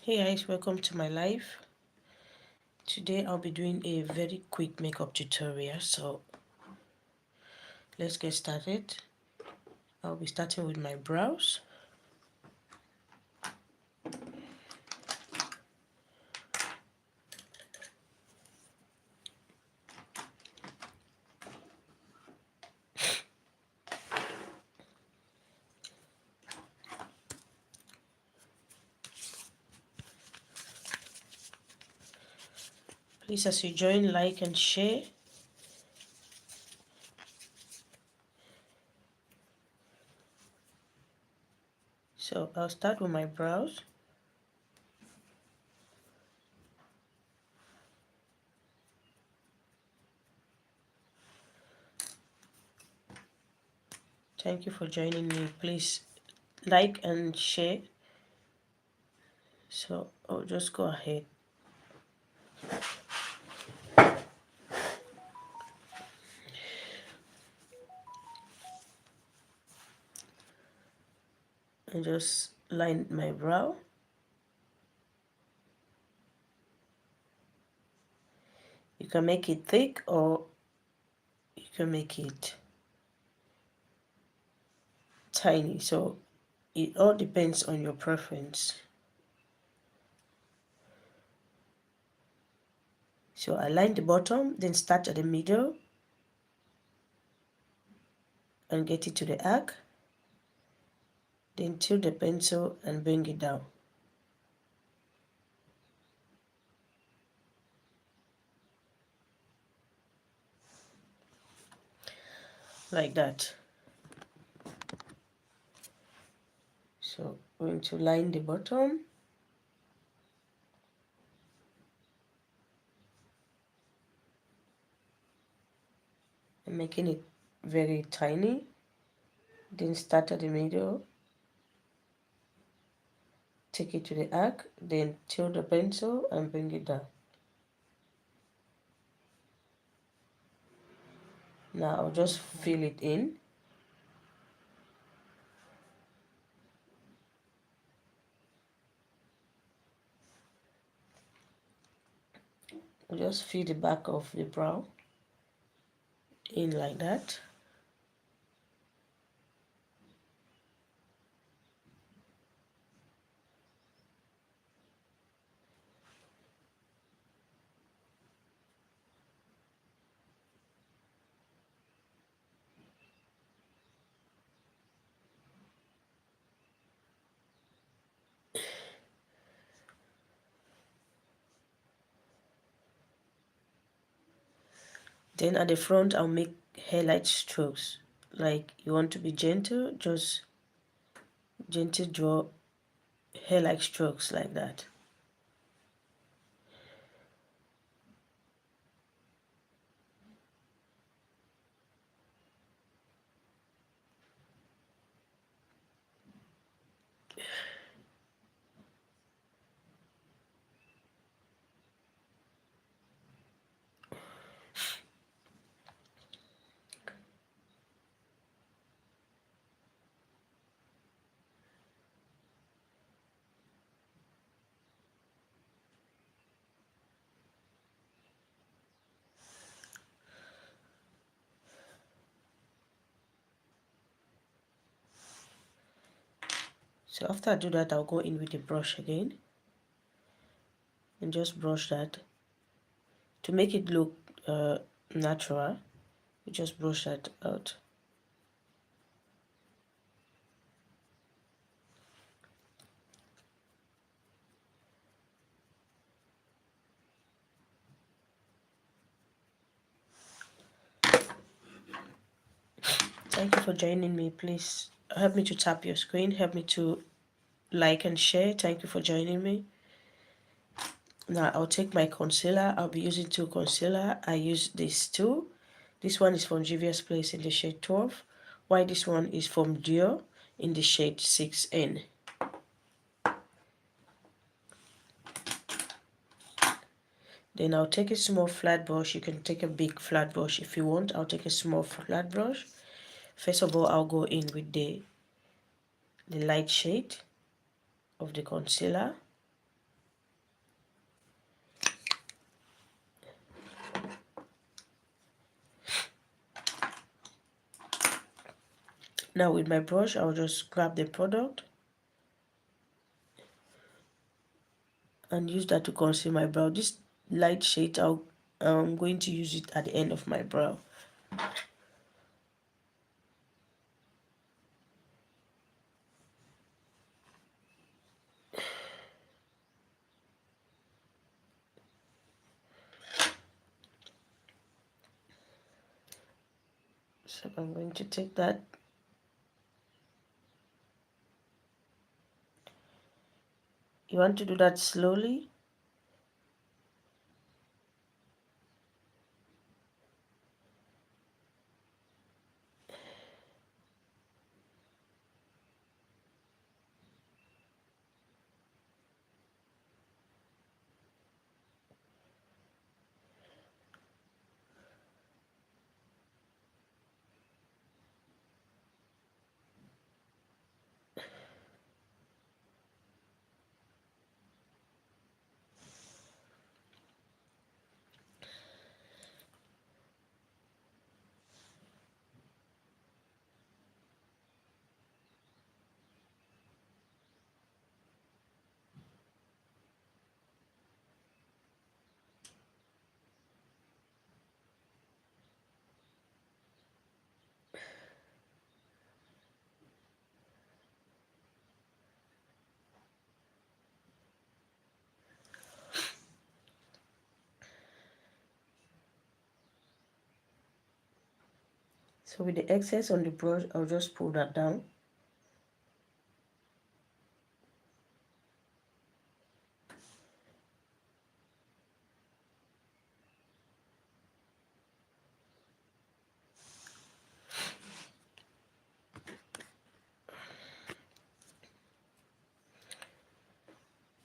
Hey guys, welcome to my life. Today I'll be doing a very quick makeup tutorial, so let's get started. I'll be starting with my brows. Please, as you join, like and share. So I'll start with my brows. Thank you for joining me. Please like and share. So I'll just go ahead. And just line my brow. You can make it thick or you can make it tiny. So it all depends on your preference. So I line the bottom, then start at the middle and get it to the arc. Then tilt the pencil and bring it down. Like that. So I'm going to line the bottom. I'm making it very tiny. Then start at the middle. Take it to the arc. Then tilt the pencil and bring it down. Now I'll just fill it in. I'll just fill the back of the brow in like that. Then at the front, I'll make highlight strokes. Like you want to be gentle, just gentle draw hair-like strokes like that. So after I do that, I'll go in with the brush again and just brush that. To make it look natural, you just brush that out. Thank you for joining me. Please help me to tap your screen. Help me to like and share. Thank you for joining me. Now I'll take my concealer. I'll be using two concealer. I use these two. This one is from Juvia's Place in the shade 12, while this one is from Dior in the shade 6N. Then I'll take a small flat brush. You can take a big flat brush if you want. I'll take a small flat brush. First of all, I'll go in with the light shade of the concealer. Now with my brush, I'll just grab the product and use that to conceal my brow. This light shade, I'm going to use it at the end of my brow. So I'm going to take that. You want to do that slowly. So with the excess on the brush, I'll just pull that down.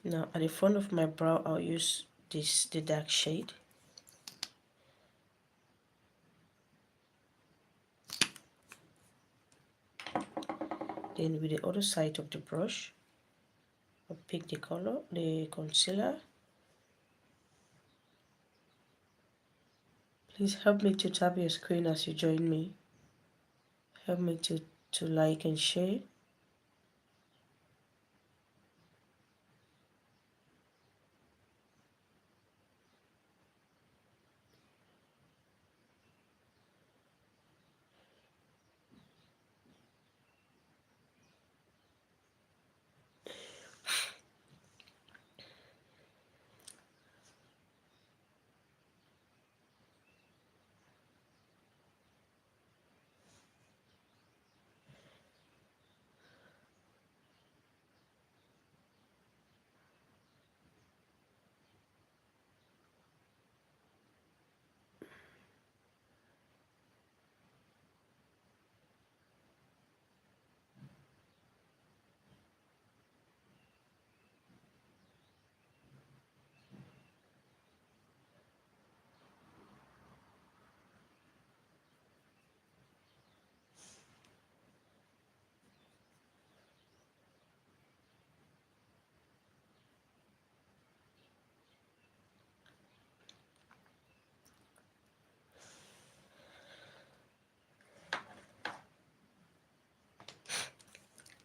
Now at the front of my brow, I'll use the dark shade. Then with the other side of the brush, I'll pick the color, the concealer. Please help me to tap your screen as you join me. Help me to like and share.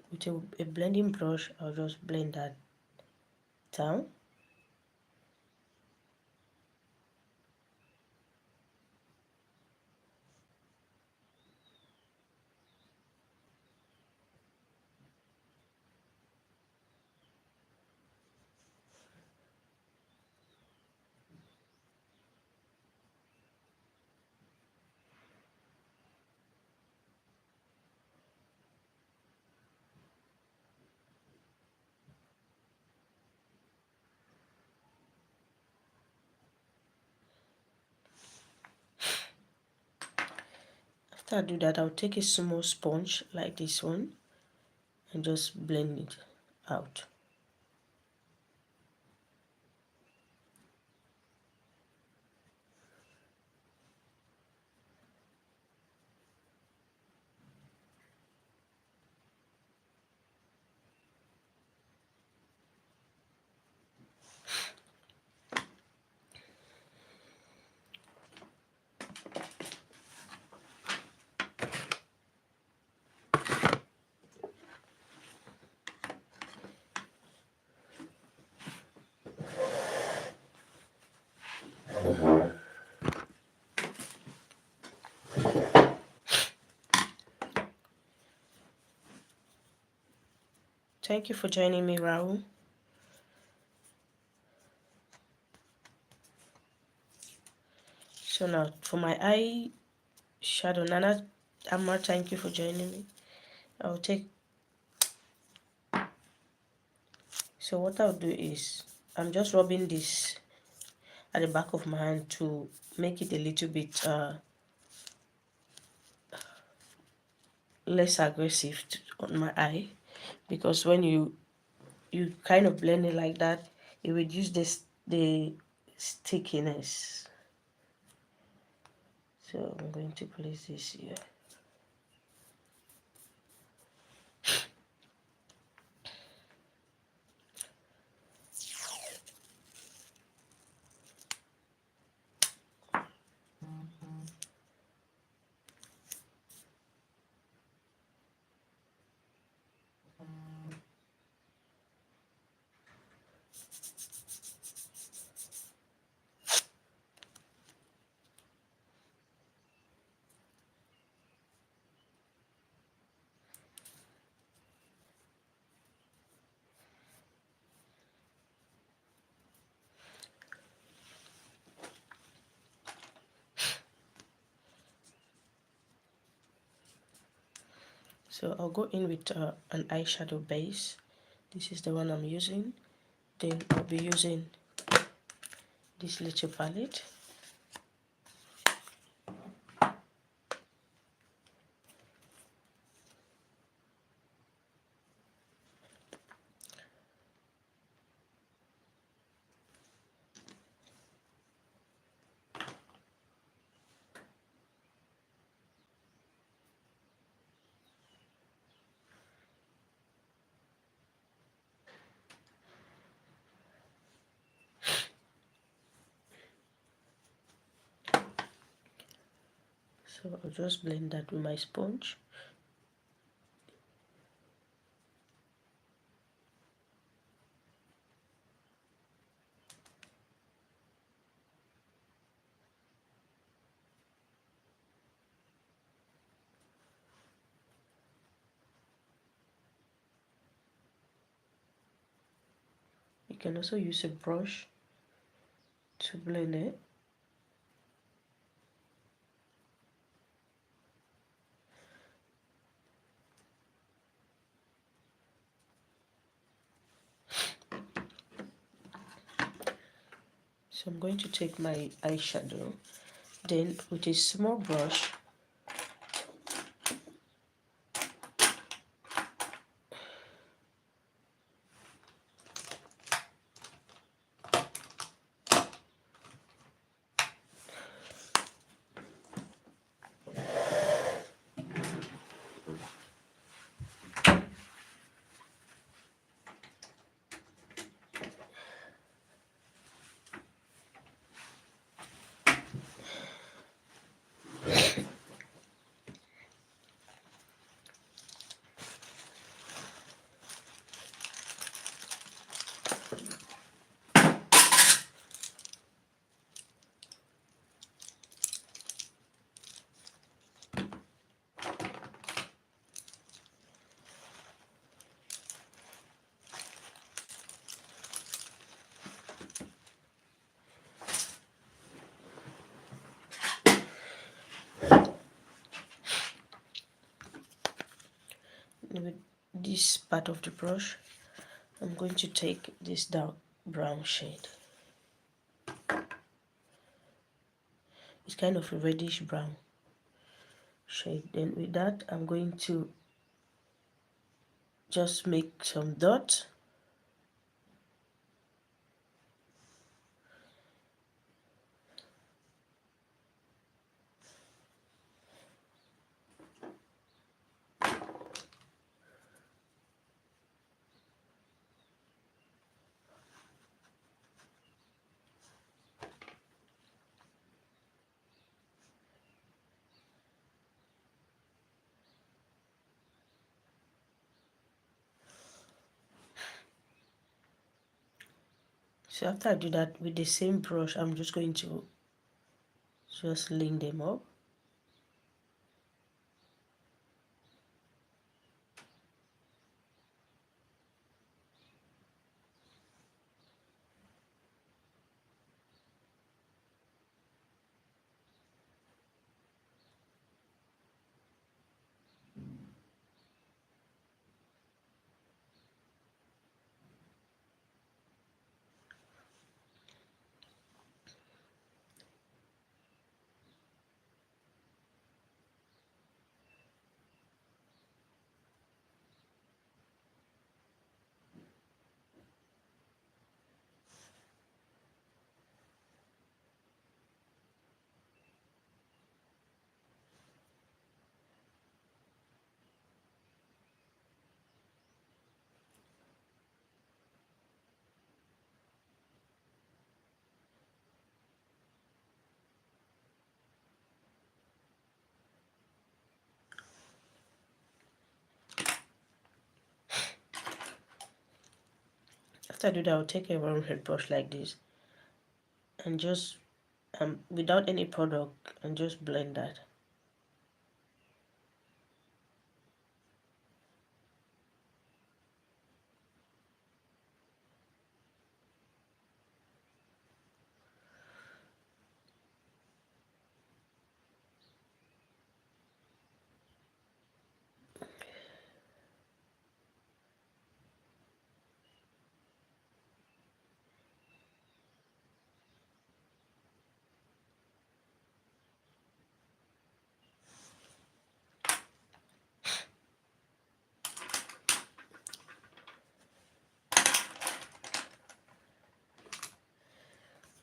With a blending brush, I'll just blend that down. After I do that, I'll take a small sponge like this one and just blend it out. Thank you for joining me, Raul. So now for my eye shadow, Nana Amma, thank you for joining me. I'll take. So what I'll do is I'm just rubbing this at the back of my hand to make it a little bit less aggressive on my eye, because when you kind of blend it like that, it reduces the stickiness. So I'm going to place this here. So I'll go in with an eyeshadow base. This is the one I'm using. Then I'll be using this little palette. So I'll just blend that with my sponge. You can also use a brush to blend it. So I'm going to take my eyeshadow, then with a small brush, with this part of the brush, I'm going to take this dark brown shade. It's kind of a reddish brown shade. Then with that, I'm going to just make some dots. So after I do that with the same brush, I'm just going to just link them up. After I do that, I'll take a round head brush like this and just without any product, and just blend that.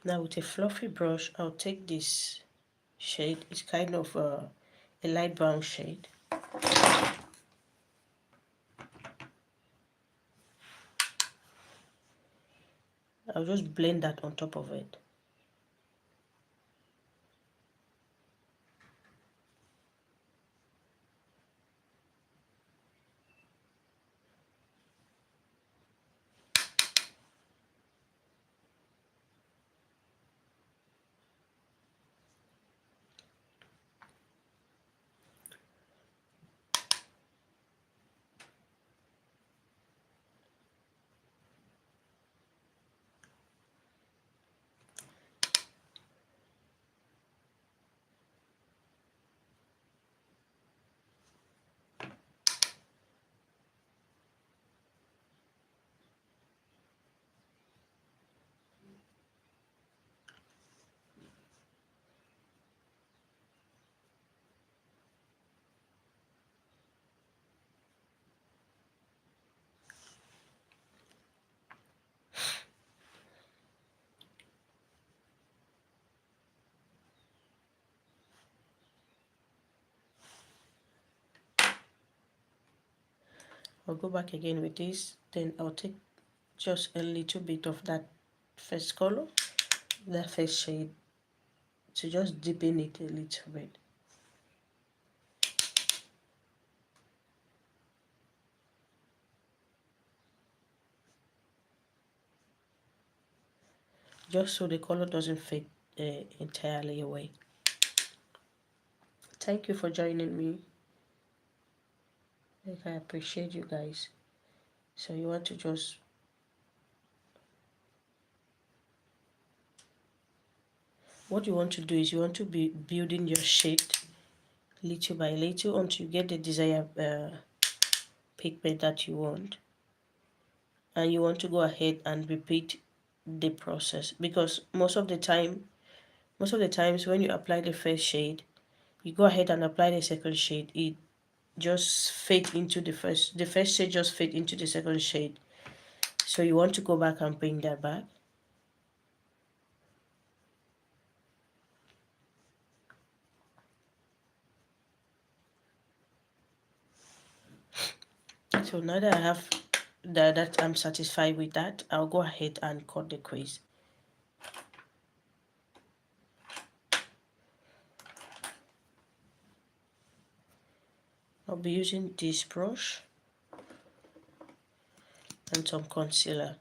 Now with a fluffy brush, I'll take this shade. It's kind of a light brown shade. I'll just blend that on top of it. I'll go back again with this, then I'll take just a little bit of that first color, that first shade, to just deepen it a little bit. Just so the color doesn't fade entirely away. Thank you for joining me. I appreciate you guys. So you want to just what you want to do is you want to be building your shade little by little until you get the desired pigment that you want, and you want to go ahead and repeat the process, because most of the times when you apply the first shade, you go ahead and apply the second shade, it just fade into the first shade just fade into the second shade. So you want to go back and bring that back. So now that I have that I'm satisfied with that, I'll go ahead and cut the crease. I'll be using this brush and some concealer.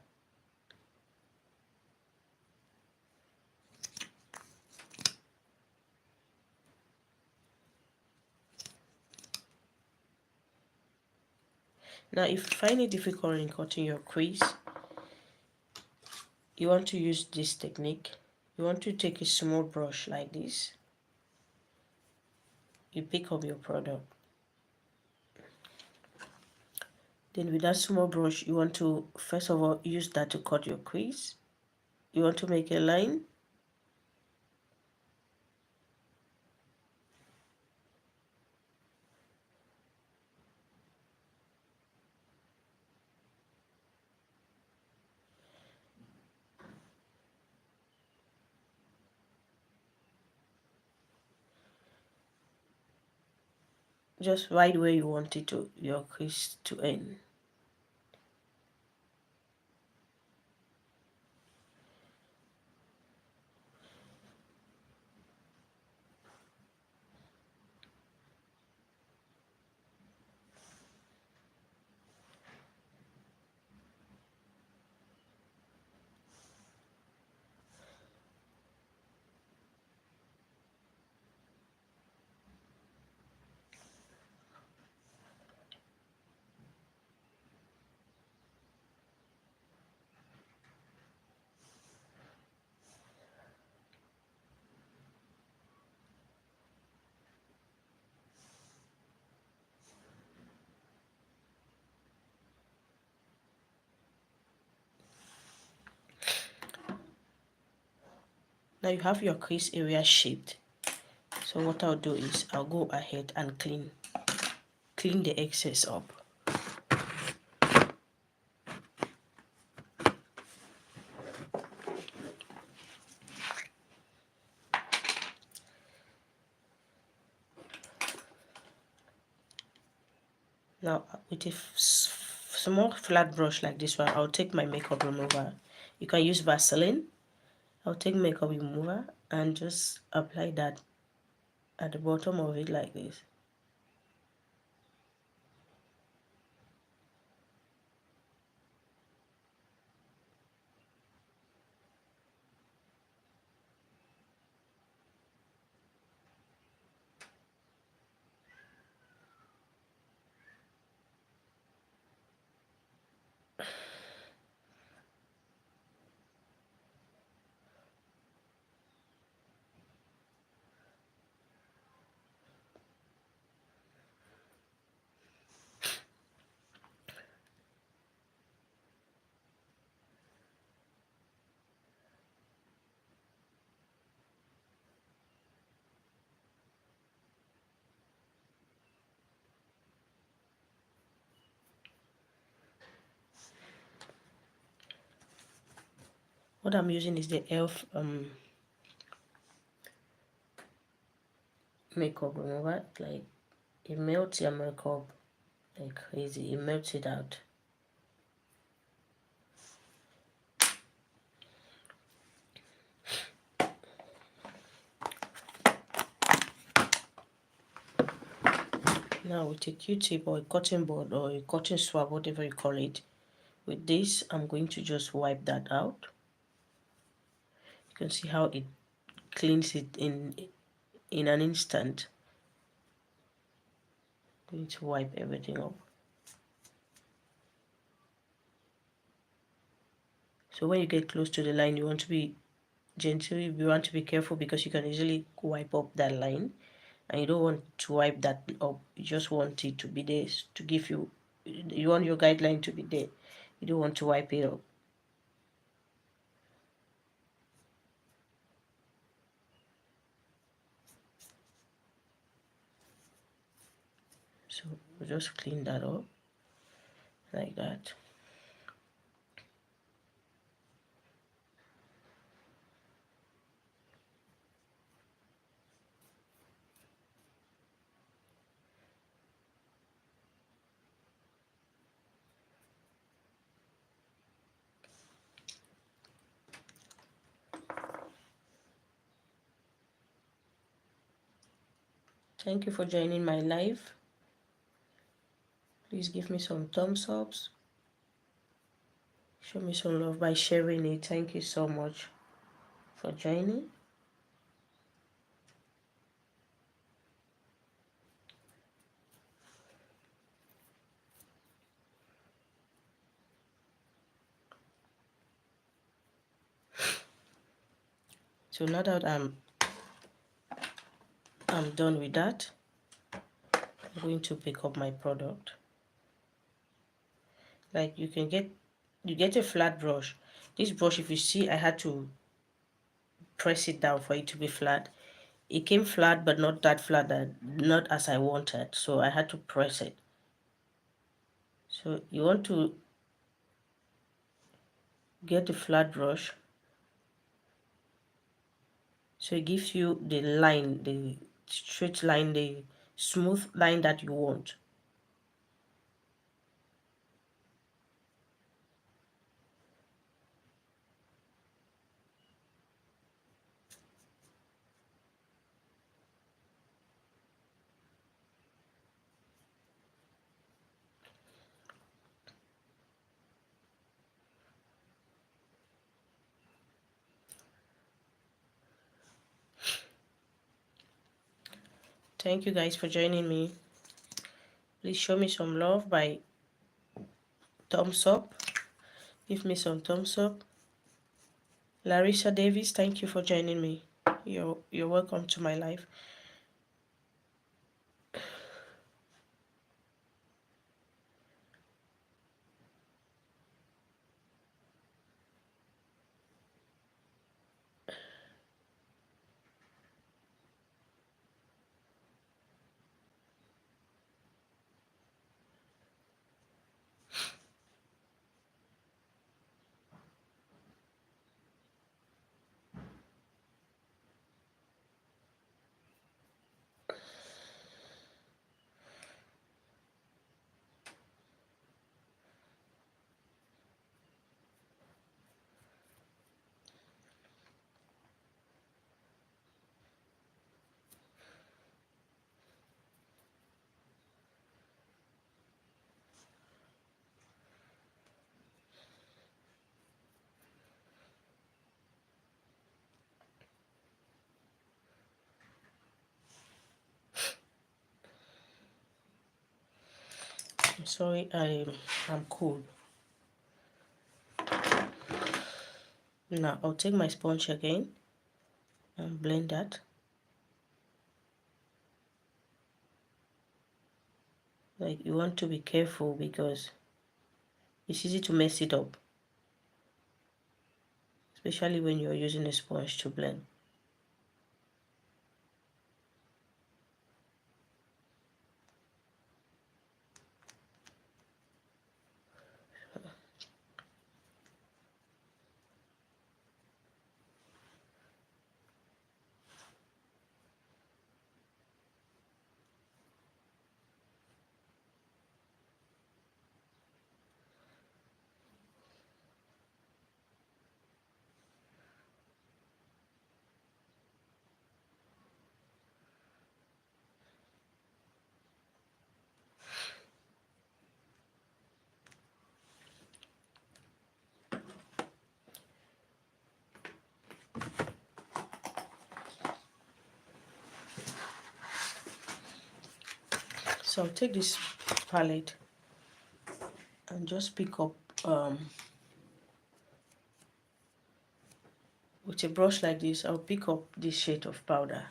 Now, if you find it difficult in cutting your crease, you want to use this technique. You want to take a small brush like this. You pick up your product. Then with that small brush, you want to, first of all, use that to cut your crease. You want to make a line. Just right where you want it to, your crease to end. Now you have your crease area shaped. So what I'll do is I'll go ahead and clean the excess up. Now with a small flat brush like this one, I'll take my makeup remover. You can use Vaseline. I'll take makeup remover and just apply that at the bottom of it like this. What I'm using is the e.l.f. Makeup remover. Like, it melts your makeup like crazy. It melts it out. Now with a Q-tip or a cotton bud or a cotton swab, whatever you call it, with this I'm going to just wipe that out. You can see how it cleans it in an instant. I'm going to wipe everything up. So when you get close to the line, you want to be gentle, you want to be careful because you can easily wipe up that line, and you don't want to wipe that up. You just want it to be there to give you, you want your guideline to be there. You don't want to wipe it up. So we'll just clean that up like that. Thank you for joining my live. Please give me some thumbs ups. Show me some love by sharing it. Thank you so much for joining. So now that I'm done with that, I'm going to pick up my product. Like, you get a flat brush. This brush, if you see, I had to press it down for it to be flat. It came flat, but not that flat, not as I wanted, so I had to press it. So you want to get a flat brush, so it gives you the line, the straight line, the smooth line that you want. Thank you guys for joining me. Please show me some love by thumbs up. Give me some thumbs up. Larissa Davis, thank you for joining me. You're welcome to my life. Sorry, I'm cold. Now I'll take my sponge again and blend that. Like, you want to be careful because it's easy to mess it up, especially when you're using a sponge to blend. So I'll take this palette and just pick up with a brush like this. I'll pick up this shade of powder.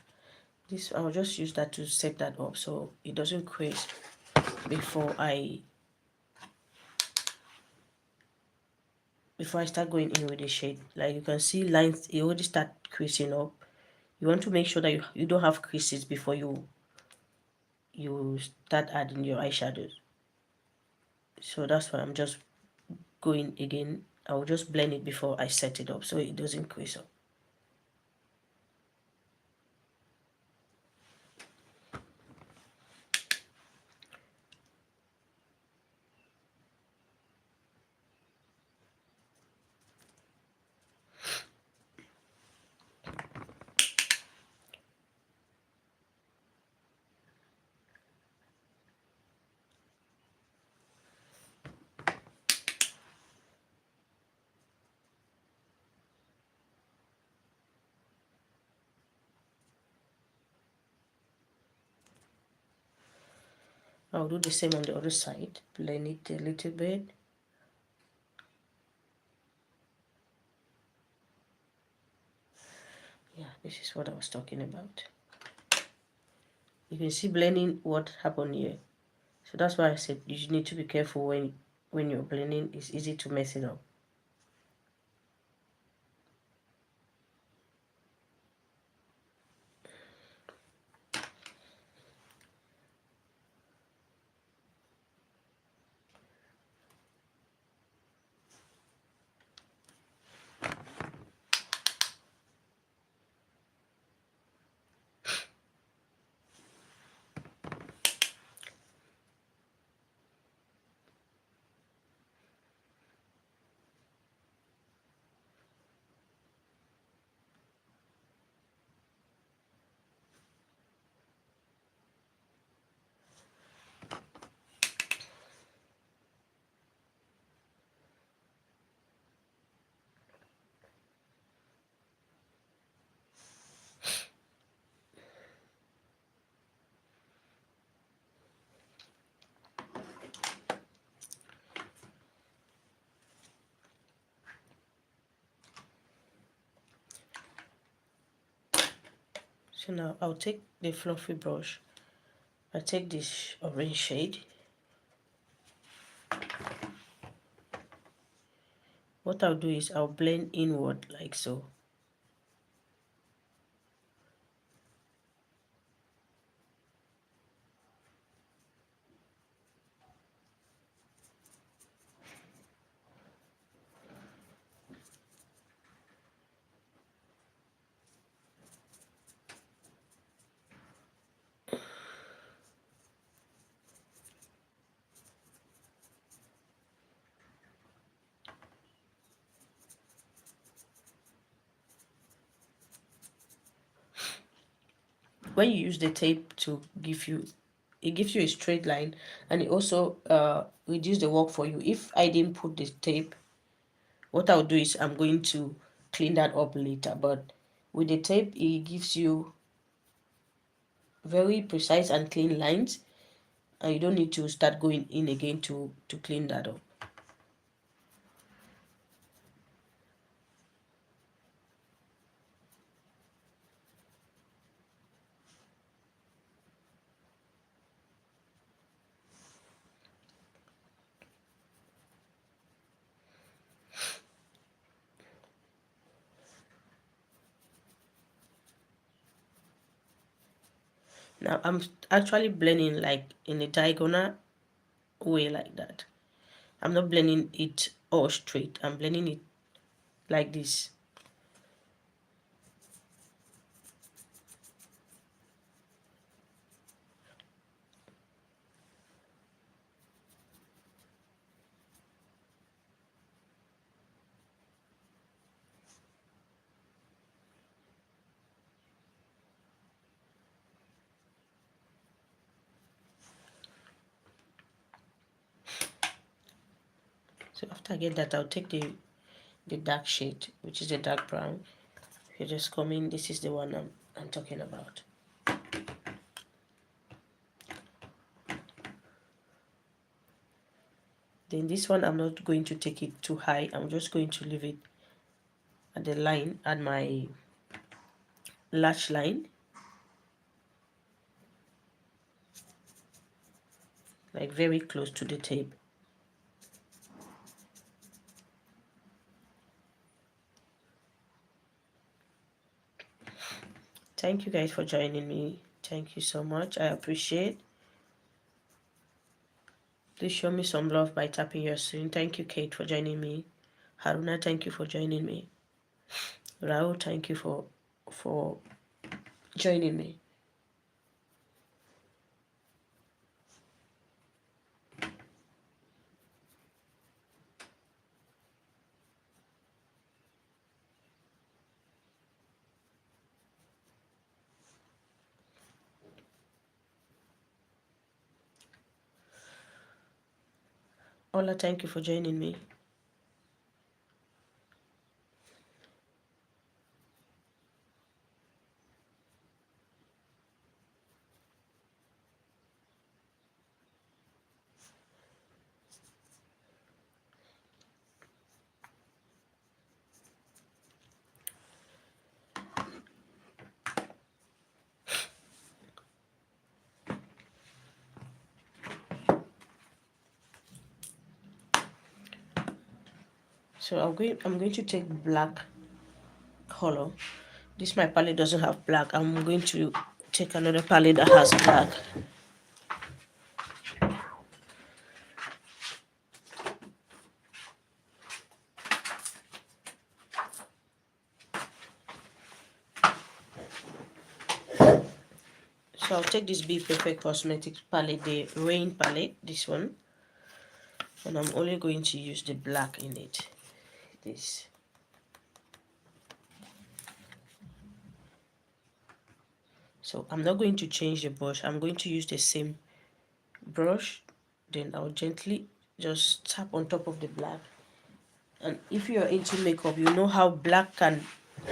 This, I'll just use that to set that up so it doesn't crisp before I start going in with the shade. Like, you can see lines, it already start creasing up. You want to make sure that you don't have creases before you start adding your eyeshadows. So that's why I'm just going again. I'll just blend it before I set it up so it doesn't crease up. I'll do the same on the other side. Blend it a little bit. Yeah, this is what I was talking about. You can see blending what happened here. So that's why I said you need to be careful when you're blending. It's easy to mess it up. So now I'll take the fluffy brush. I take this orange shade. What I'll do is I'll blend inward like so. When you use the tape to give you, it gives you a straight line, and it also reduce the work for you. If I didn't put the tape, what I'll do is I'm going to clean that up later, but with the tape it gives you very precise and clean lines, and you don't need to start going in again to clean that up. Now I'm actually blending like in a diagonal way like that. I'm not blending it all straight. I'm blending it like this. So after I get that, I'll take the dark shade, which is the dark brown. You just come in. This is the one I'm talking about. Then this one, I'm not going to take it too high. I'm just going to leave it at the line, at my lash line, like very close to the tape. Thank you guys for joining me. Thank you so much. I appreciate. Please show me some love by tapping your screen. Thank you, Kate, for joining me. Haruna, thank you for joining me. Rao, thank you for joining me. Ola, thank you for joining me. So I'm going to take black color. This my palette doesn't have black. I'm going to take another palette that has black. So I'll take this Be Perfect Cosmetics palette, the Rain palette, this one, and I'm only going to use the black in it. This. So I'm not going to change the brush. I'm going to use the same brush. Then I'll gently just tap on top of the black. And if you're into makeup, you know how black can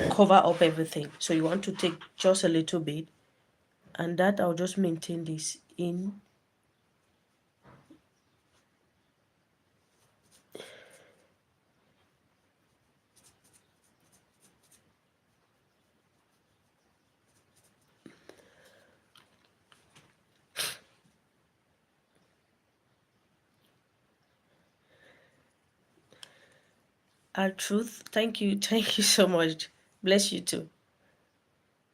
cover up everything. So you want to take just a little bit, and that I'll just maintain this in. Our truth, thank you so much. Bless you too.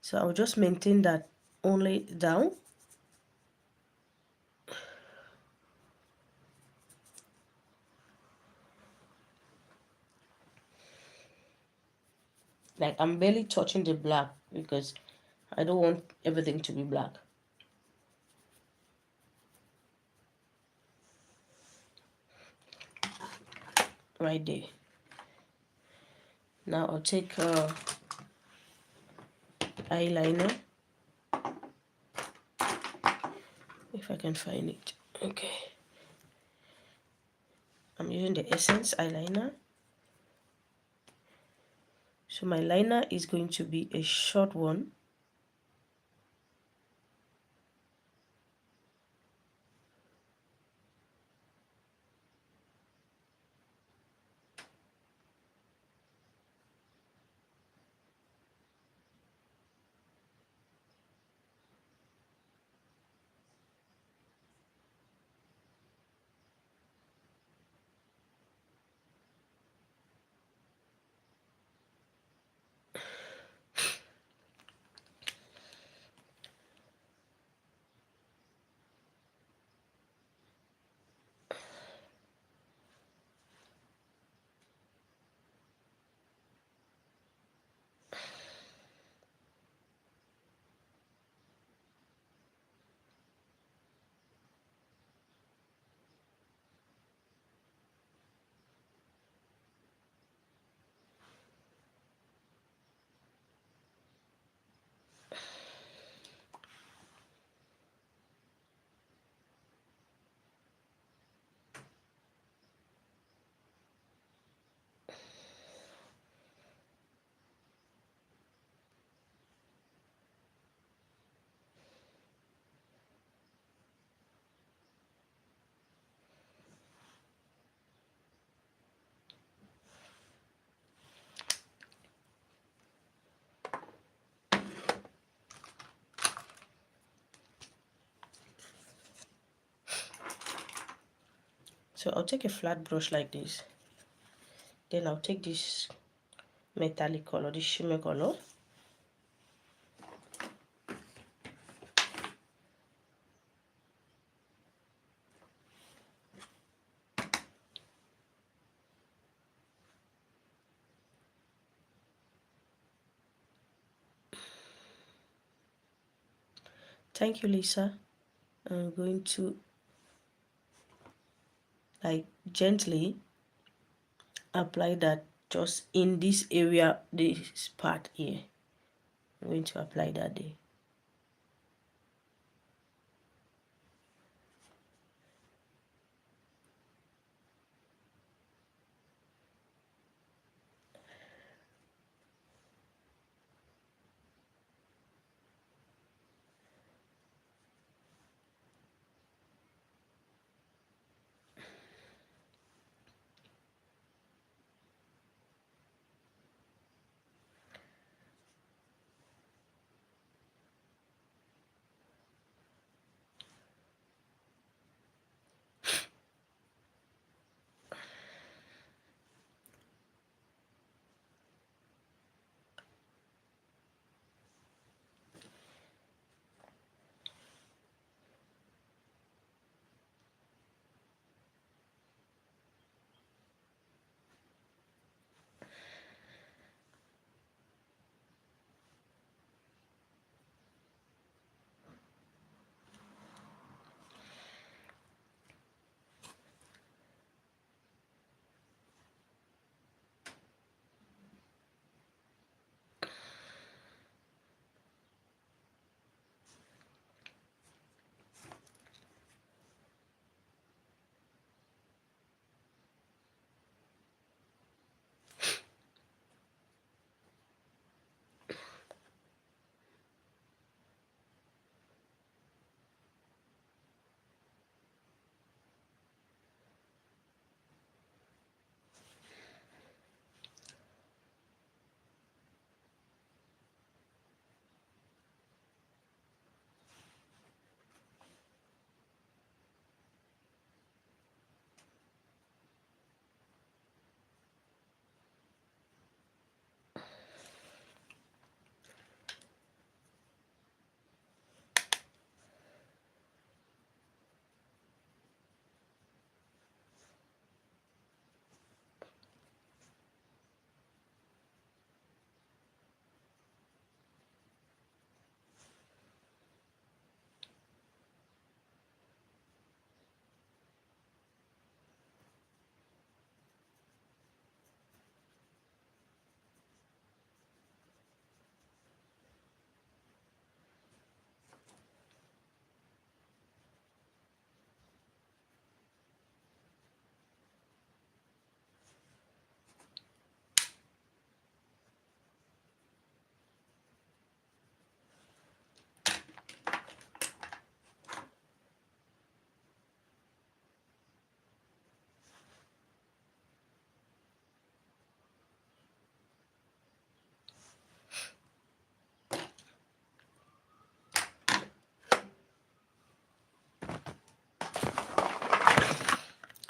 So I'll just maintain that only down. Like I'm barely touching the black because I don't want everything to be black. Right there. Now I'll take eyeliner, if I can find it. Okay. I'm using the Essence eyeliner. So my liner is going to be a short one. So I'll take a flat brush like this. Then I'll take this metallic color, this shimmer color. Thank you, Lisa. I'm going to like gently apply that just in this area, this part here. I'm going to apply that there.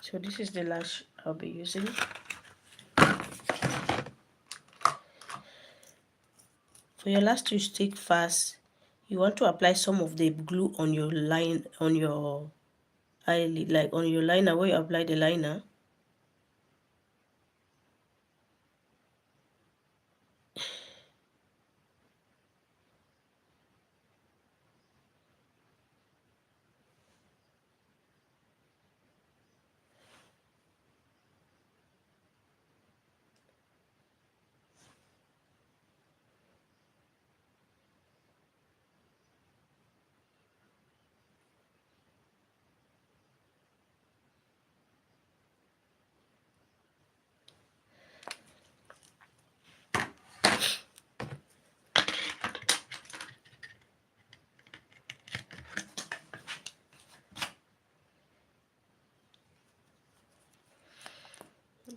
So this is the lash I'll be using. For your lash to stick fast, you want to apply some of the glue on your line, on your eyelid, like on your liner where you apply the liner.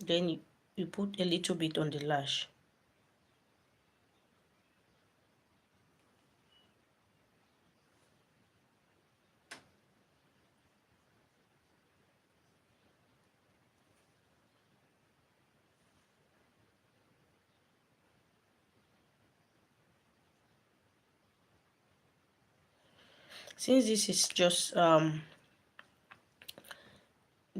Then you put a little bit on the lash. Since this is just the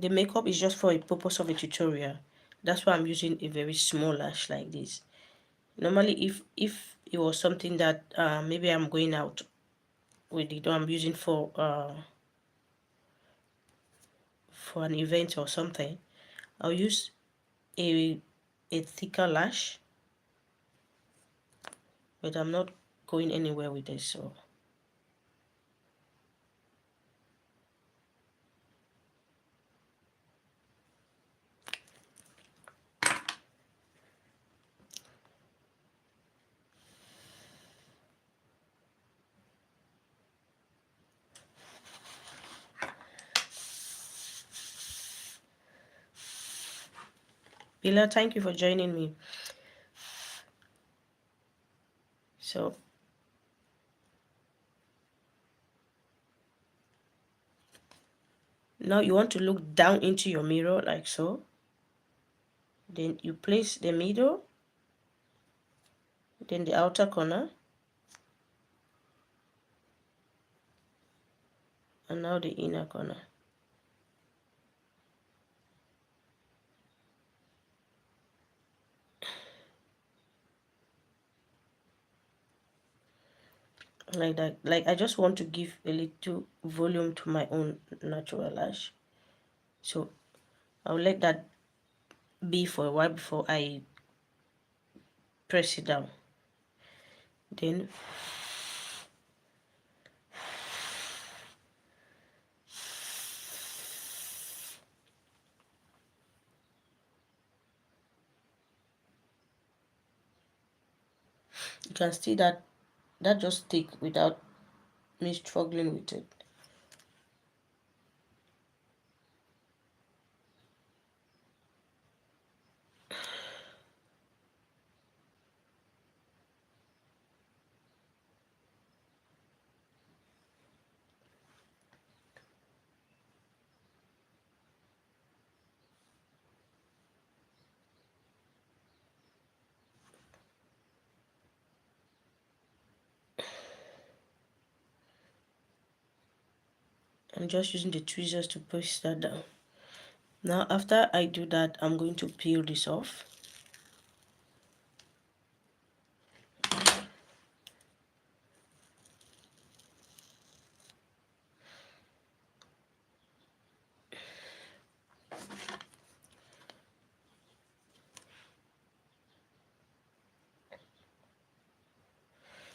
makeup is just for a purpose of a tutorial, that's why I'm using a very small lash like this. Normally if it was something that maybe I'm going out with it, or I'm using for an event or something, I'll use a thicker lash, but I'm not going anywhere with this. So Bella, thank you for joining me. So now you want to look down into your mirror like so. Then you place the middle, then the outer corner, and now the inner corner. Like that. Like I just want to give a little volume to my own natural lash. So I'll let that be for a while before I press it down. Then you can see that just stick without me struggling with it. I'm just using the tweezers to push that down. Now after I do that, I'm going to peel this off.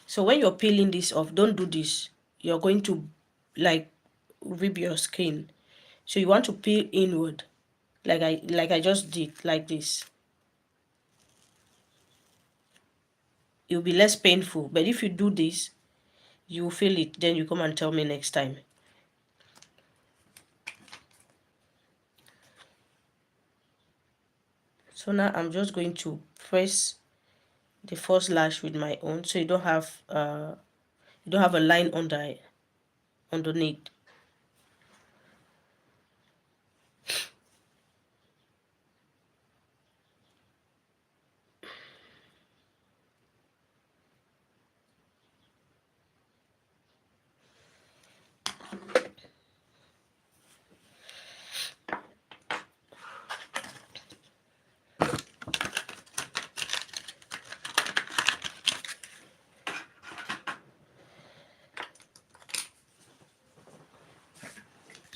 So when you're peeling this off, don't do this. You're going to like rip your skin. So you want to peel inward, like I just did, like this. It'll be less painful. But if you do this, you feel it. Then you come and tell me next time. So now I'm just going to press the first lash with my own, so you don't have a line underneath.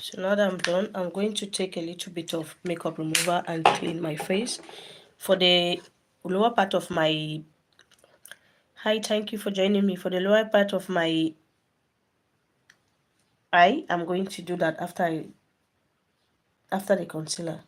So now that I'm done, I'm going to take a little bit of makeup remover and clean my face. For the lower part of my... Hi, thank you for joining me. For the lower part of my eye, I'm going to do that after the concealer.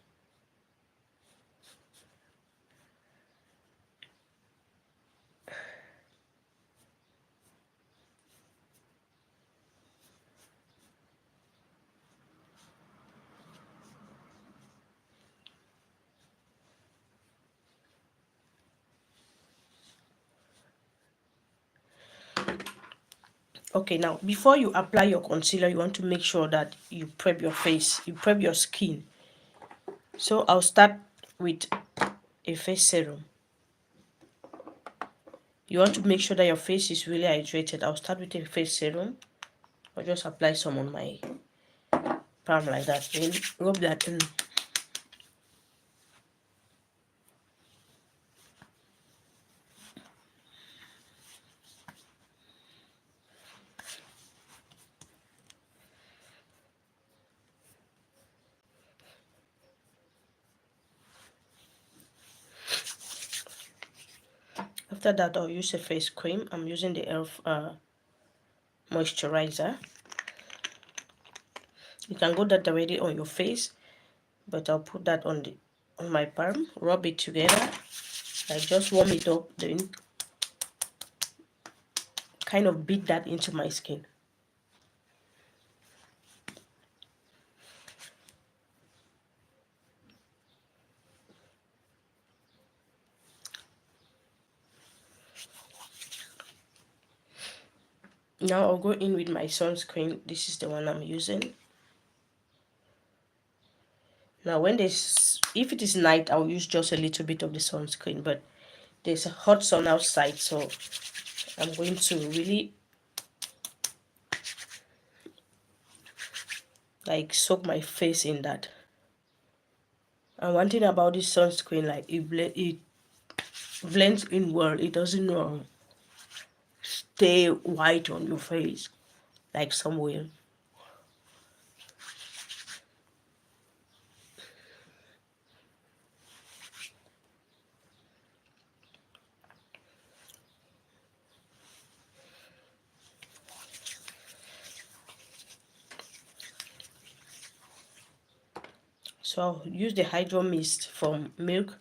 Okay, now before you apply your concealer, you want to make sure that you prep your face, you prep your skin. So I'll start with a face serum. You want to make sure that your face is really hydrated. I'll start with a face serum. I'll just apply some on my palm like that, then rub that in. After that, I'll use a face cream. I'm using the e.l.f. Moisturizer. You can go that directly on your face, but I'll put that on my palm, rub it together, like just warm it up, then kind of beat that into my skin. Now I'll go in with my sunscreen. This is the one I'm using. Now if it is night, I'll use just a little bit of the sunscreen, but there's a hot sun outside, so I'm going to really like soak my face in that. And one thing about this sunscreen, like it blends in well. It doesn't stay white on your face like some will. So I'll use the Hydro Mist from Milk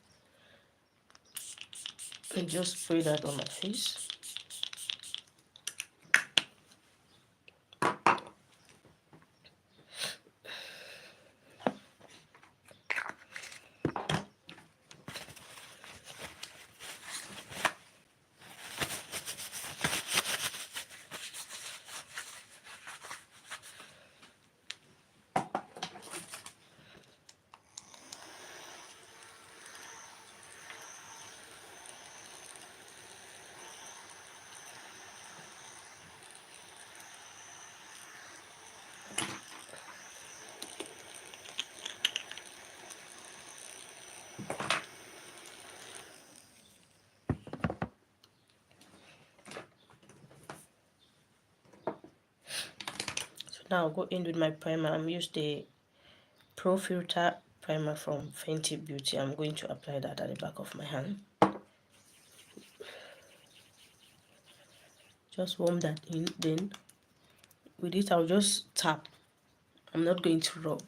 and just spray that on my face. Now I'll go in with my primer. I'm using the Pro Filter primer from Fenty Beauty. I'm going to apply that at the back of my hand. Just warm that in, then with it I'll just tap. I'm not going to rub.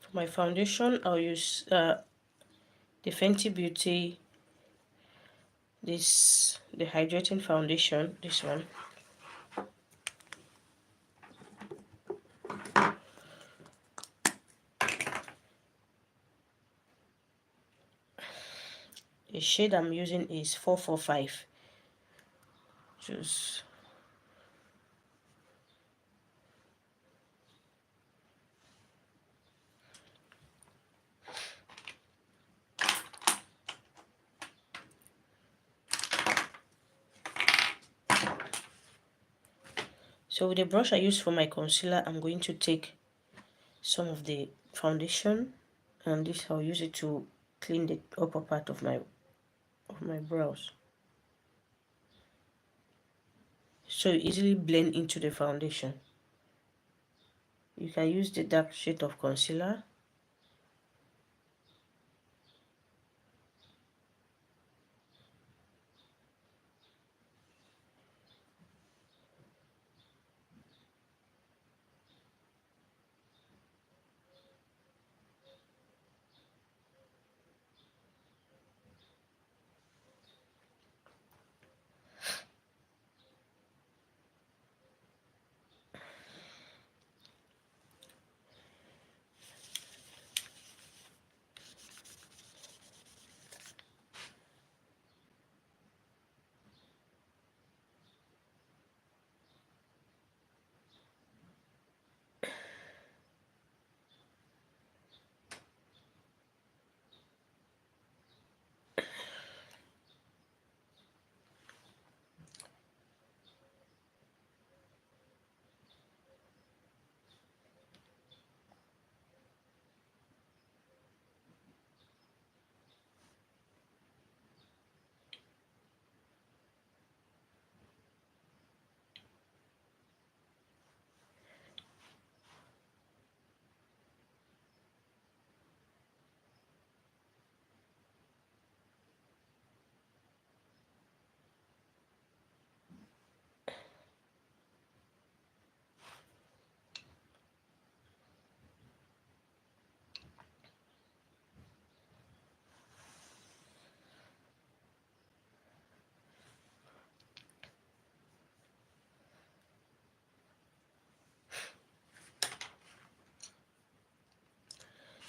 For my foundation, I'll use the Fenty Beauty, the hydrating foundation, this one. The shade I'm using is 445. Just so with the brush I use for my concealer, I'm going to take some of the foundation, and this I'll use it to clean the upper part of my brows, so you easily blend into the foundation. You can use the dark shade of concealer.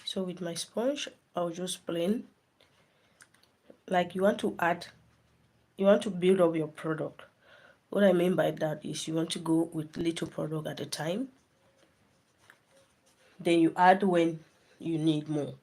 So with my sponge, I'll just blend. Like you want to build up your product. What I mean by that is you want to go with little product at a time, then you add when you need more.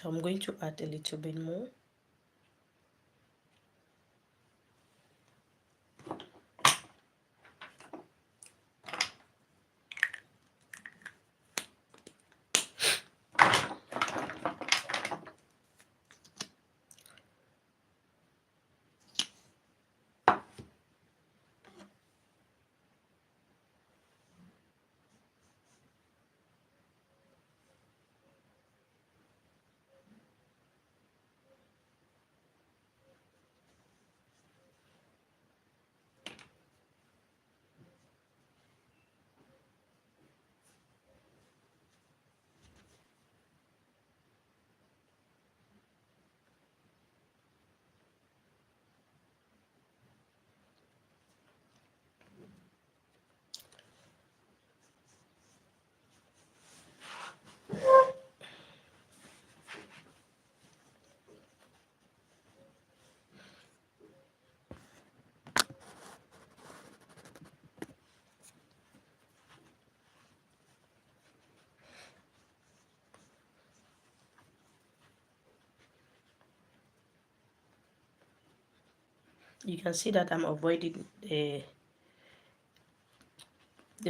So I'm going to add a little bit more. You can see that I'm avoiding the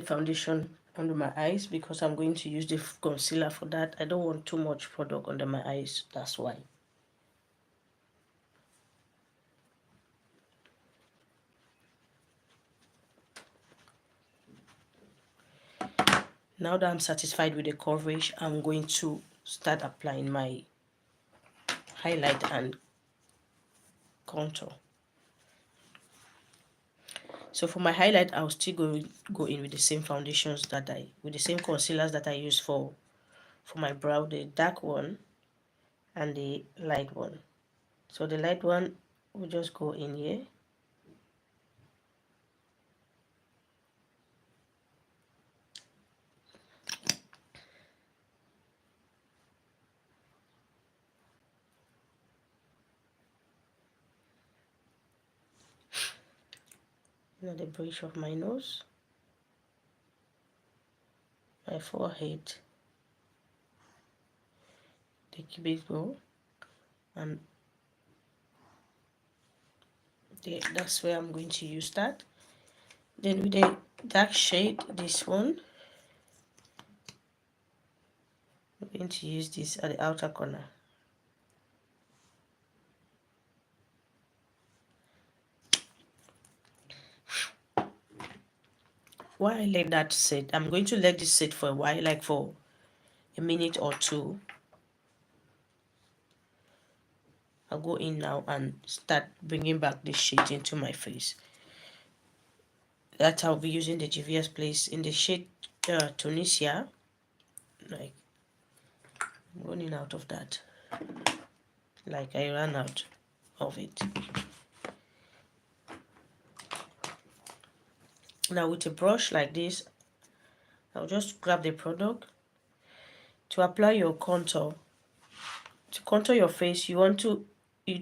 foundation under my eyes because I'm going to use the concealer for that. I don't want too much product under my eyes, that's why. Now that I'm satisfied with the coverage, I'm going to start applying my highlight and contour. So for my highlight, I'll still go in with the same foundations with the same concealers that I use for my brow, the dark one and the light one. So the light one will just go in here. Now the bridge of my nose, my forehead, the cubic bow, and that's where I'm going to use that. Then with the dark shade, this one, I'm going to use this at the outer corner. While I let that sit, I'm going to let this sit for a while, like for a minute or two. I'll go in now and start bringing back the shade into my face. That I'll be using the Juvia's Place in the shade Tunisia. Like, I'm running out of that. Like, I ran out of it. Now with a brush like this, I'll just grab the product to apply your contour. To contour your face, you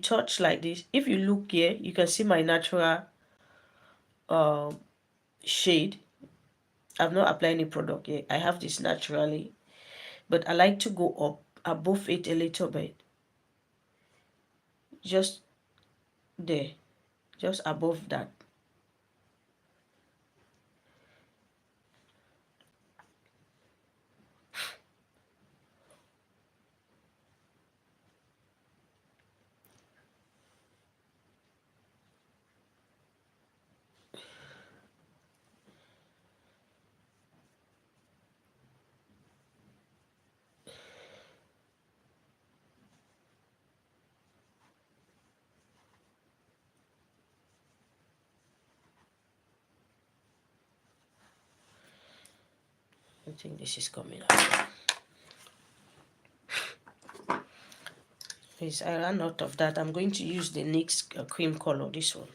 touch like this. If you look here, you can see my natural shade. I've not applied any product yet. I have this naturally, but I like to go up above it a little bit, just there, just above that. I think this is coming out. Yes, I ran out of that. I'm going to use the NYX cream color, this one.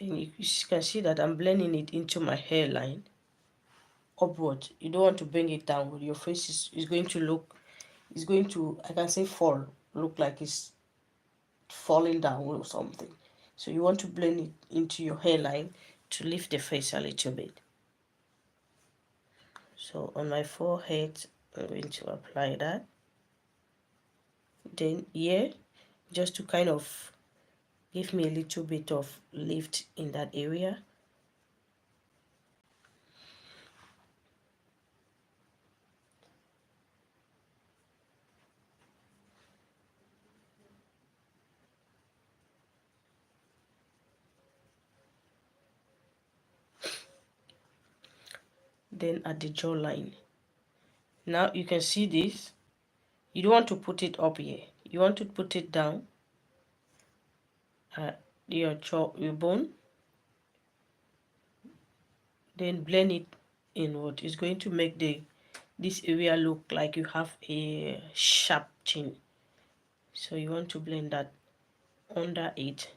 Then you can see that I'm blending it into my hairline upward. You don't want to bring it down. Your face is going to look, is going to, I can say fall, look like it's falling down or something. So you want to blend it into your hairline to lift the face a little bit. So on my forehead, I'm going to apply that. Then here, just to kind of give me a little bit of lift in that area. Then at the jawline. Now you can see this. You don't want to put it up here. You want to put it down at your jaw, your bone. Then blend it inward. It's going to make this area look like you have a sharp chin. So you want to blend that under it.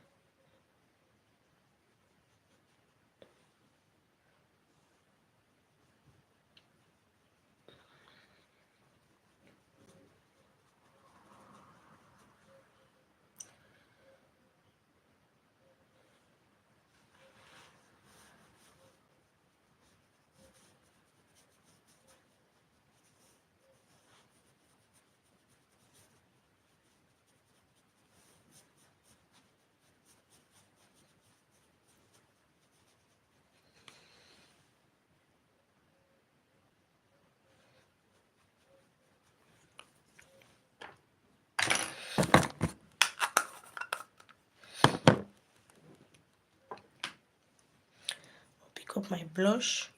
Pick up my blush.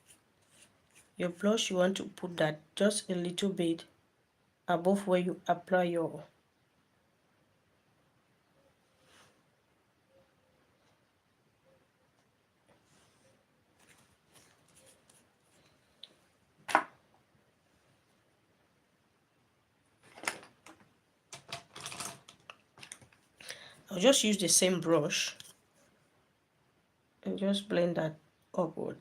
Your blush, you want to put that just a little bit above where you apply your I'll just use the same brush and just blend that upward.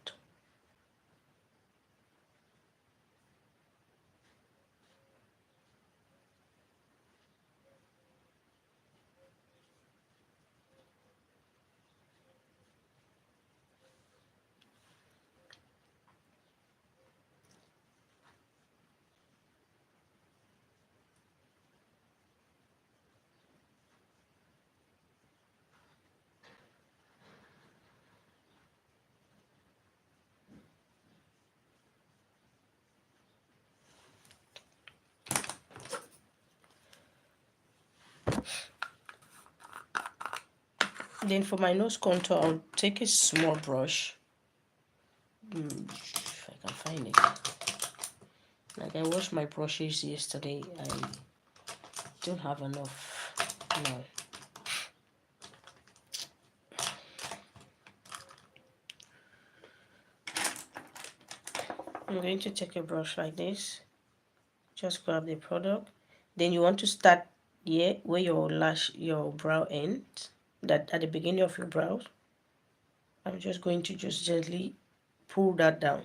Then for my nose contour, I'll take a small brush. If I can find it. Like I washed my brushes yesterday. I don't have enough now. I'm going to take a brush like this. Just grab the product. Then you want to start here where your brow ends, that at the beginning of your brows, I'm just going to just gently pull that down.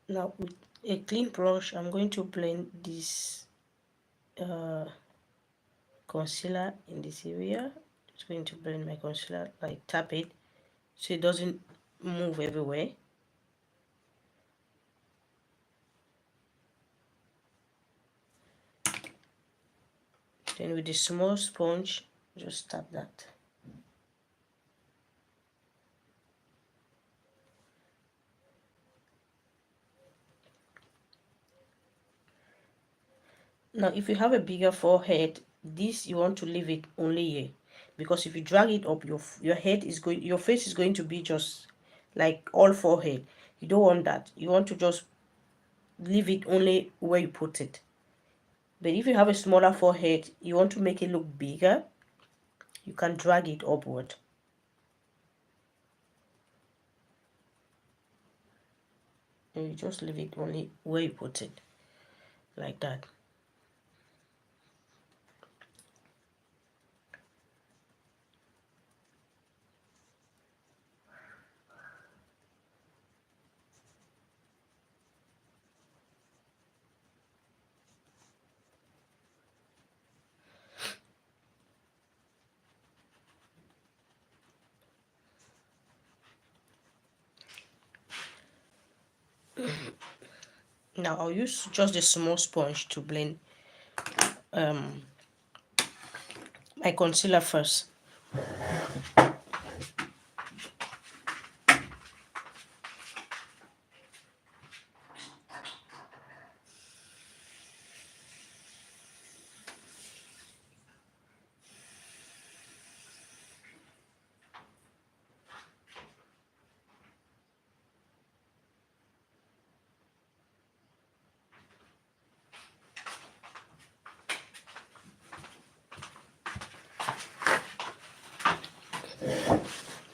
Now with a clean brush, I'm going to blend this concealer in this area. It's going to blend my concealer, like tap it so it doesn't move everywhere. Then with the small sponge, just tap that. Now if you have a bigger forehead, this you want to leave it only here, because if you drag it up, your head is going, your face is going to be just like all forehead. You don't want that. You want to just leave it only where you put it. But if you have a smaller forehead, you want to make it look bigger, you can drag it upward. And you just leave it only where you put it, like that. Now I'll use just a small sponge to blend my concealer first.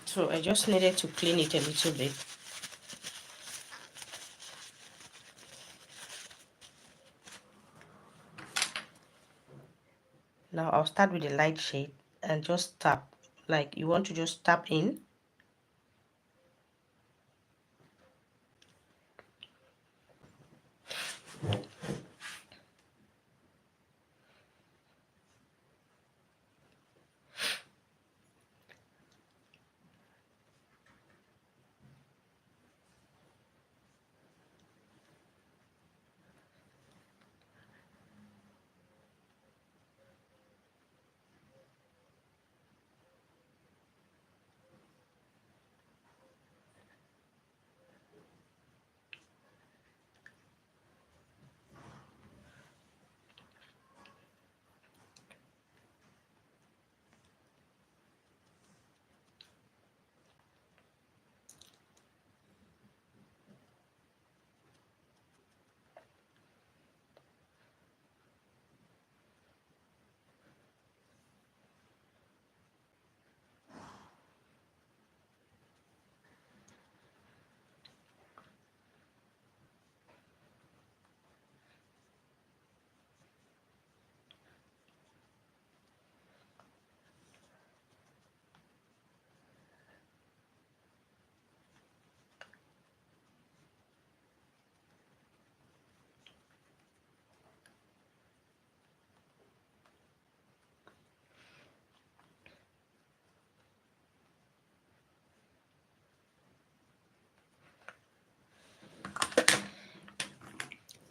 So I just needed to clean it a little bit. Now I'll start with the light shade and just tap, like you want to just tap in.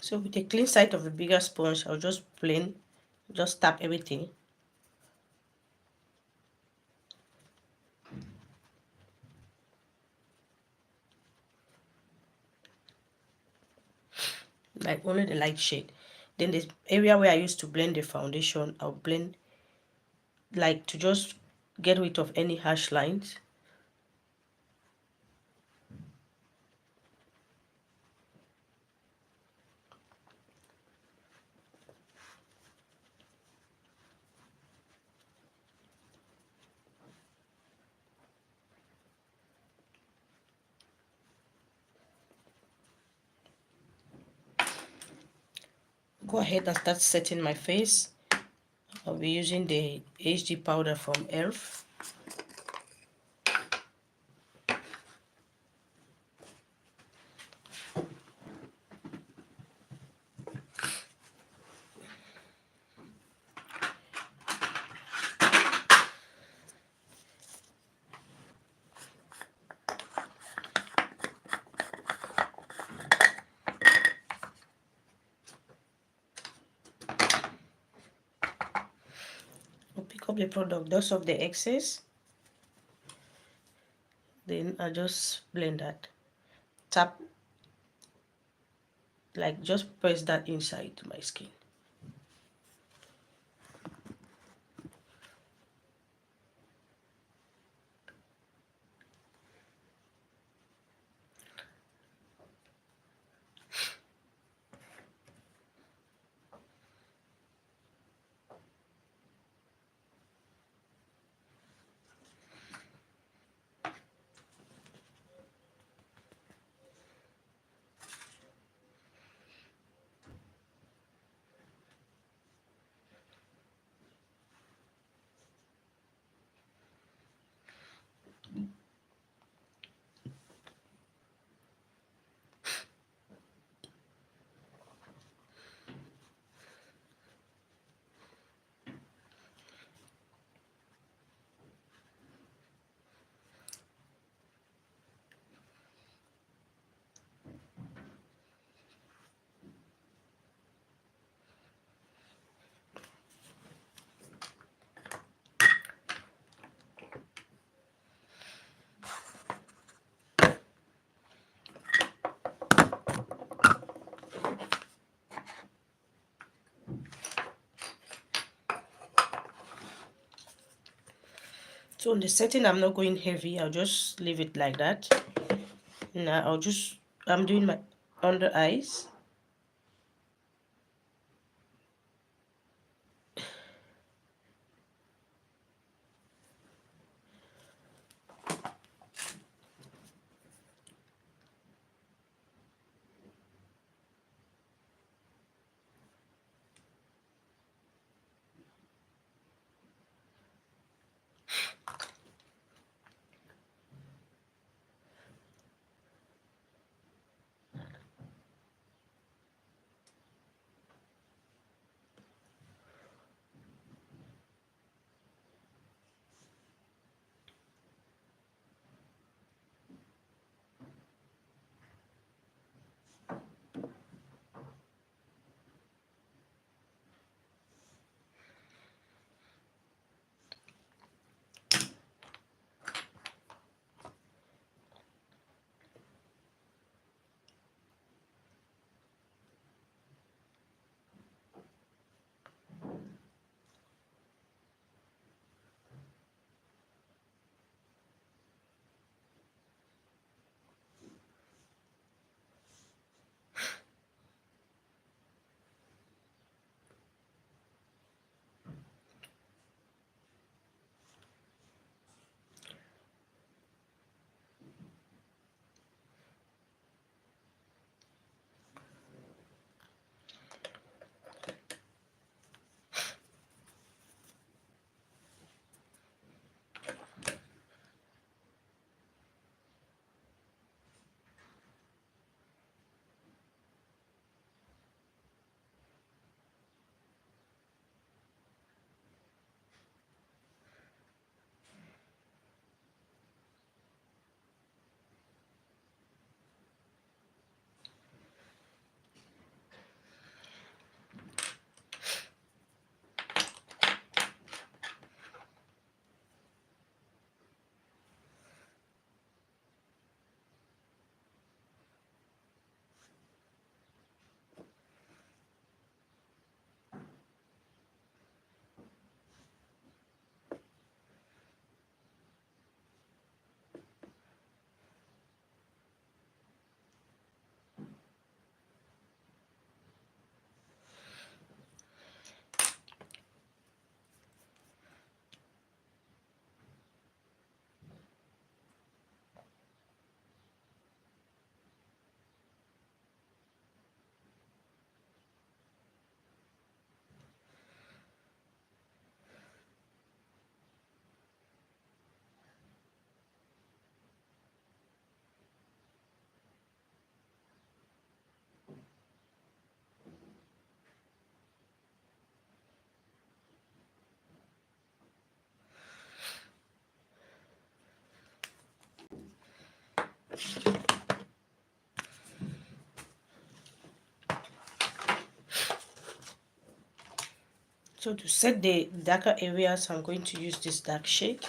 So with the clean side of the bigger sponge, I'll just blend, just tap everything. Like only the light shade. Then the area where I used to blend the foundation, I'll blend like to just get rid of any harsh lines. Go ahead and start setting my face. I'll be using the HD powder from ELF. I'll pick up the product, dust off the excess. Then I just blend that. Tap, like just press that inside my skin. So on the setting, I'm not going heavy. I'll just leave it like that. Now I'm doing my under eyes. So to set the darker areas, I'm going to use this dark shade.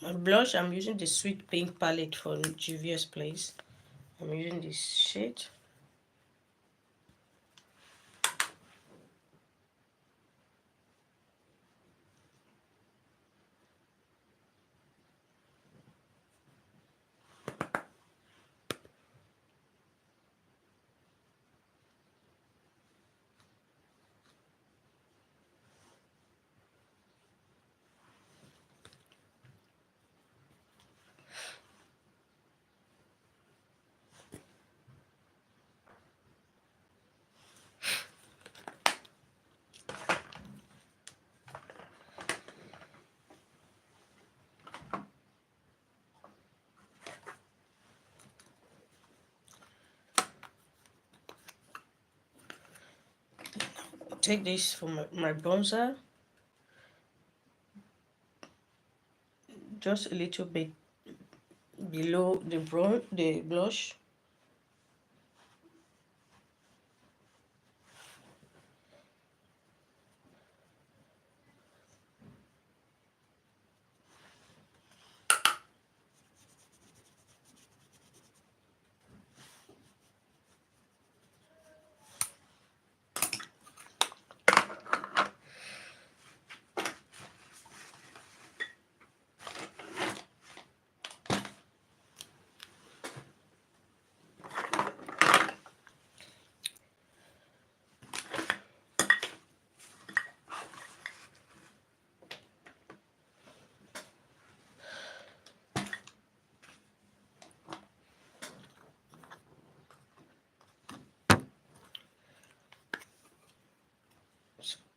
My blush, I'm using the Sweet Pink palette from Juvia's Place. I'm using this shade. Take this for my bronzer, just a little bit below the blush.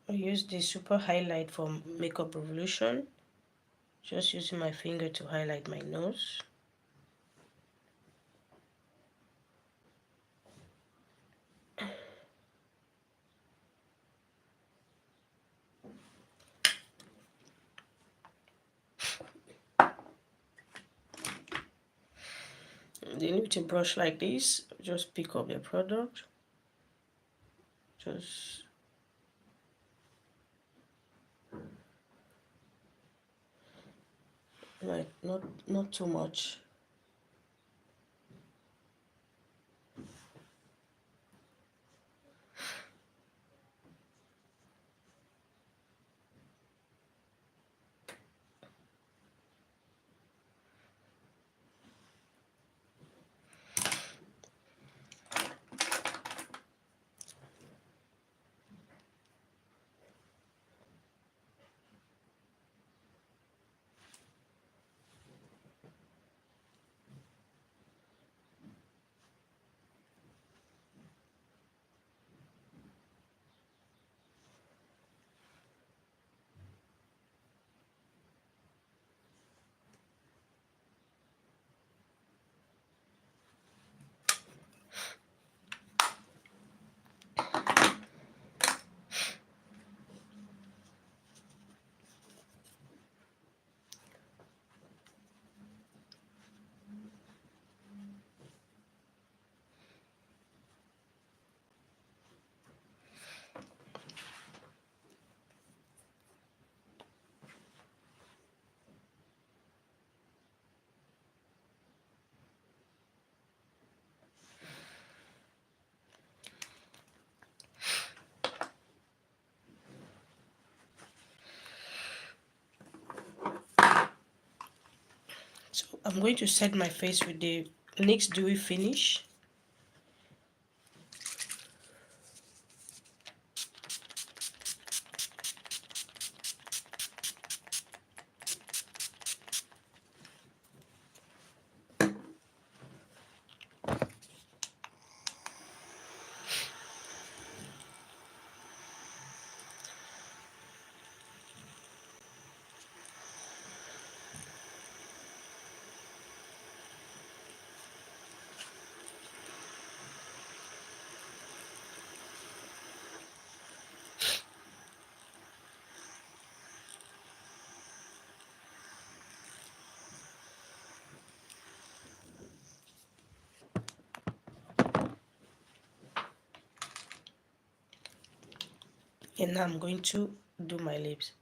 I use the super highlight from Makeup Revolution. Just using my finger to highlight my nose. Then with a brush like this, just pick up the product. Just like not too much. I'm going to set my face with the NYX Dewy Finish. And now I'm going to do my lips.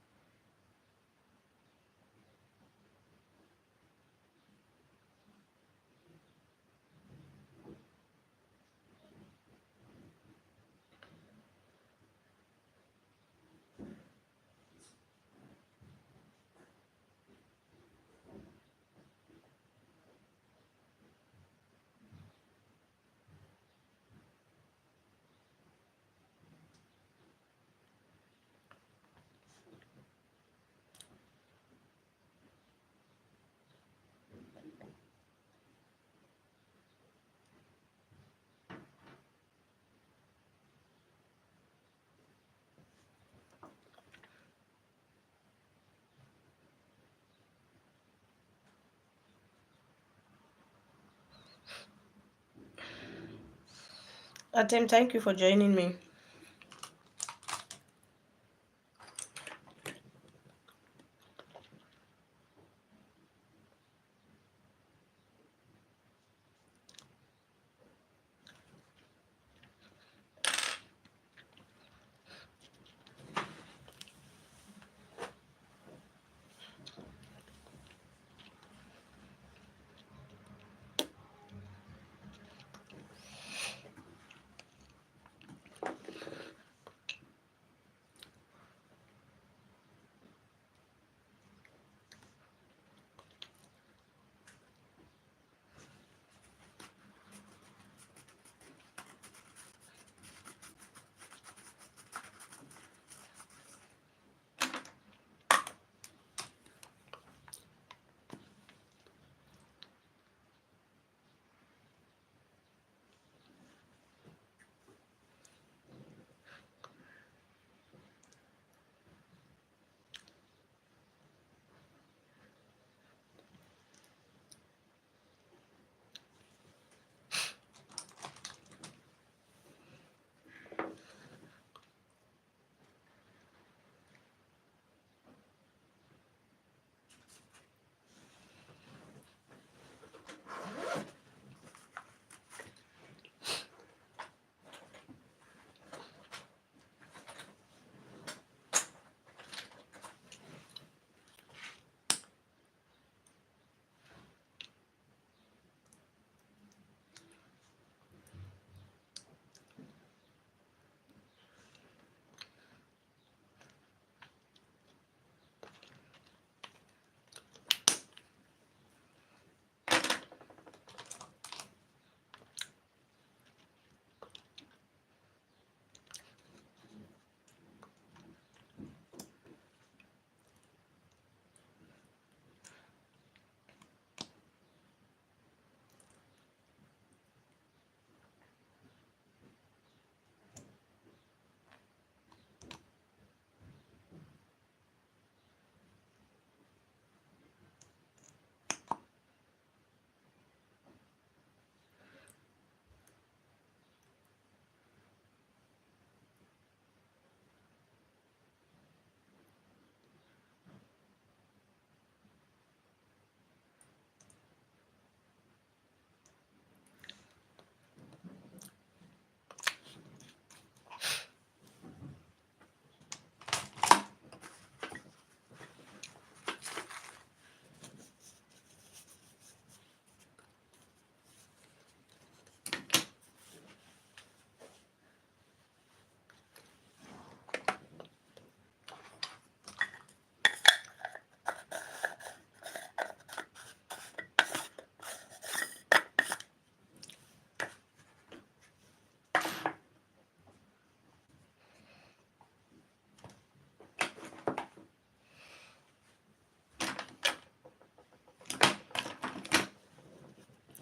Atem, thank you for joining me.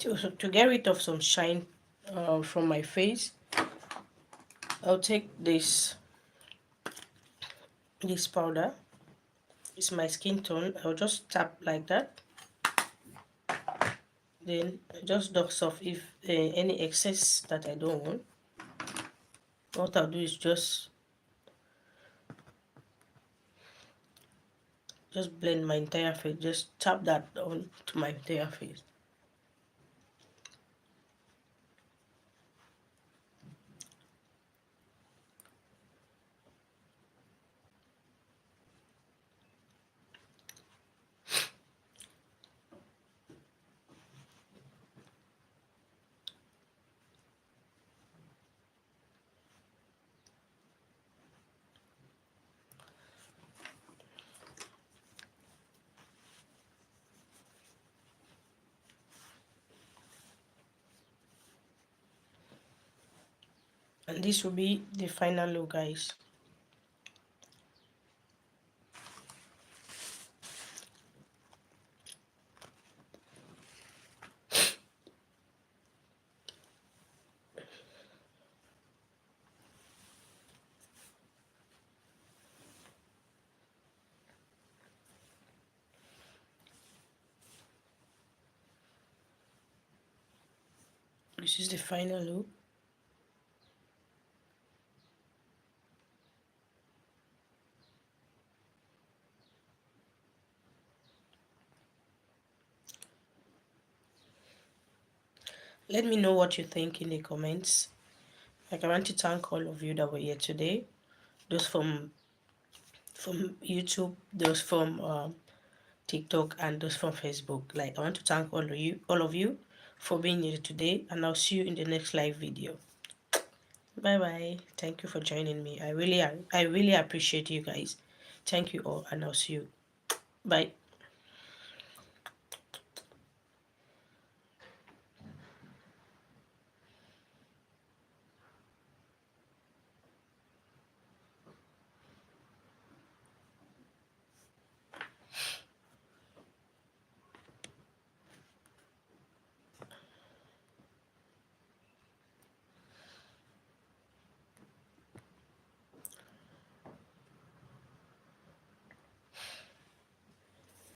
To get rid of some shine from my face, I'll take this powder. It's my skin tone. I'll just tap like that. Then I just dust off if any excess that I don't want. What I'll do is just blend my entire face. Just tap that on to my entire face. And this will be the final look, guys. This is the final look. Let me know what you think in the comments. Like, I want to thank all of you that were here today. Those from YouTube, those from TikTok, and those from Facebook. Like, I want to thank all of you for being here today, and I'll see you in the next live video. Bye bye. Thank you for joining me. I really appreciate you guys. Thank you all, and I'll see you. Bye.